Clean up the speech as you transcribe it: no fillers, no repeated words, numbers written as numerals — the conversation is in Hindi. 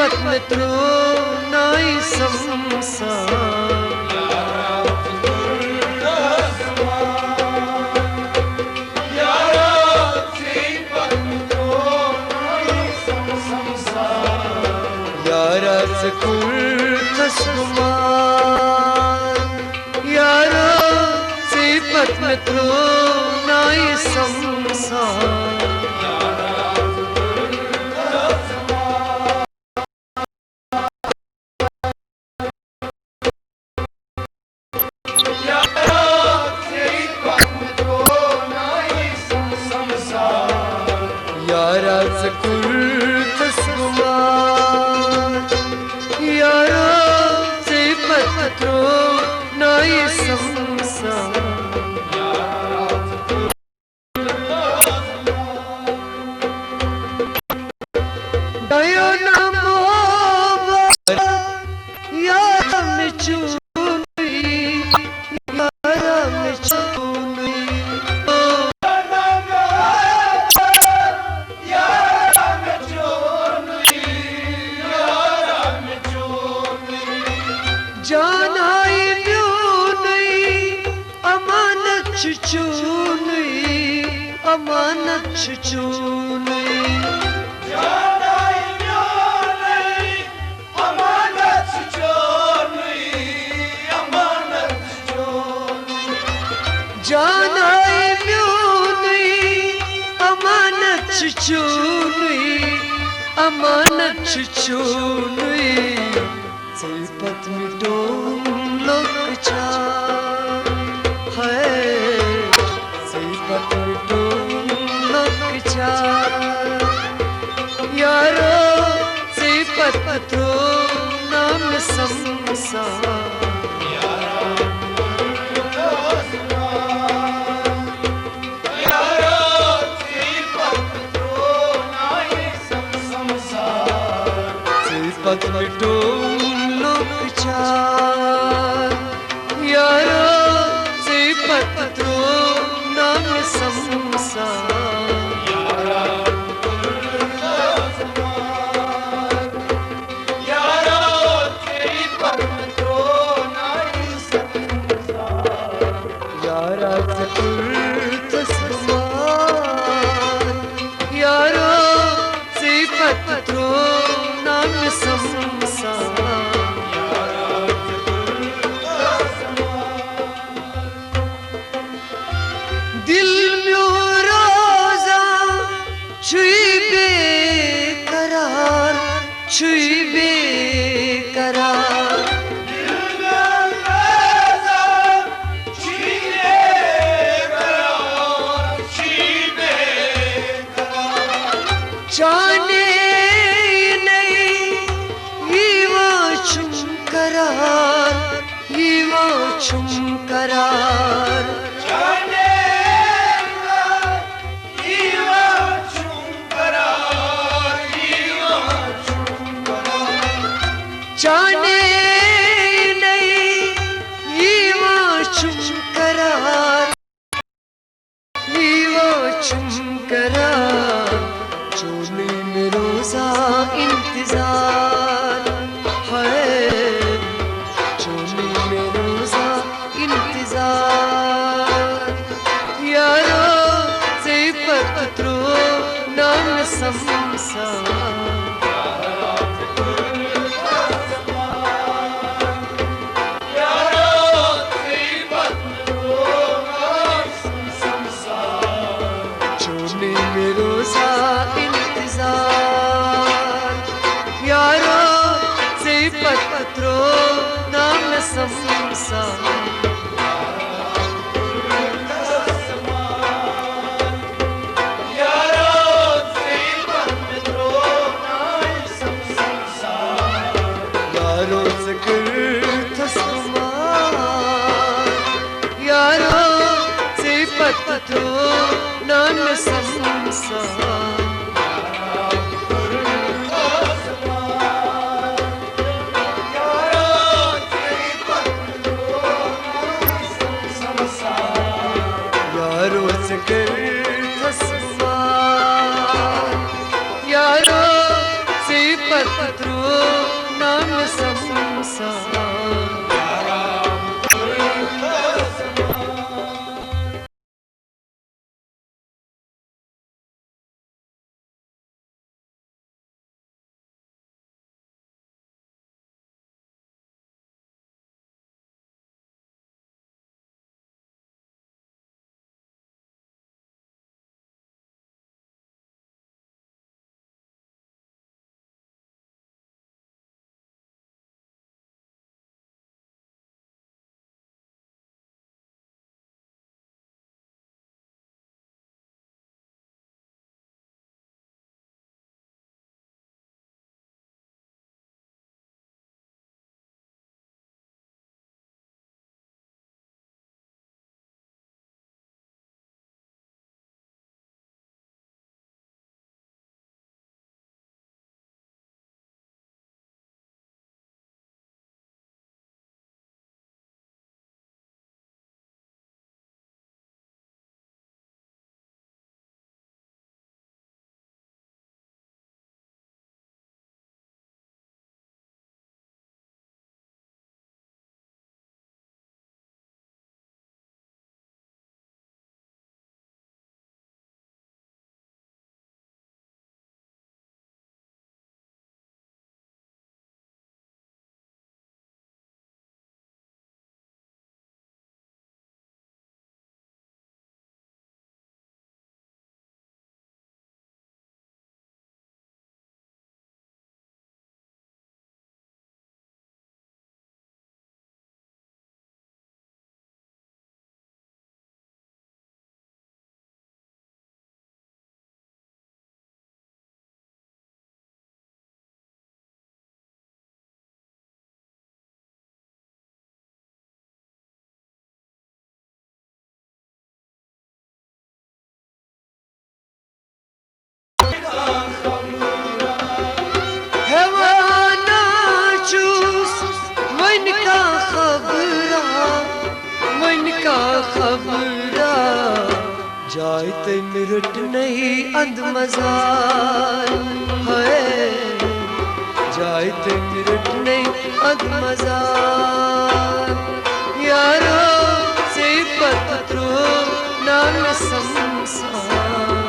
सिफत में तो नाई संसार यारो सिफत में तो नाई संसार यारा दया नमो यारा में चुनी यारा में चुनी जानाई अमानत चुनी अमानत चुनी जानाई अमानत चुनी अमानत चुनी सिफत में तो लोग चार है सिफत में तो लोग चार यारो सिफत तो नाम संसार सिफत में तो लोग चार यारो सिफत तो नाम संसार यारा यारो सिफत तो नाम संसार दिल में रोजा छुई बेकरार छुई बेकरार जाने नहीं वो चुम करार जाने वो चुम करार जाने नहीं वो चुम करार चोली में रोजा इंतजार है चोली में रोजा इंतजार यारो सिफत तो नाम संसार यारो सिफत नाम संसार यारो यारो सिफत नाम संसार यारो सिफत रुट नहीं अंध मजार है जायते रुट नहीं अंध मजार यारो से पत्रो नाम संसार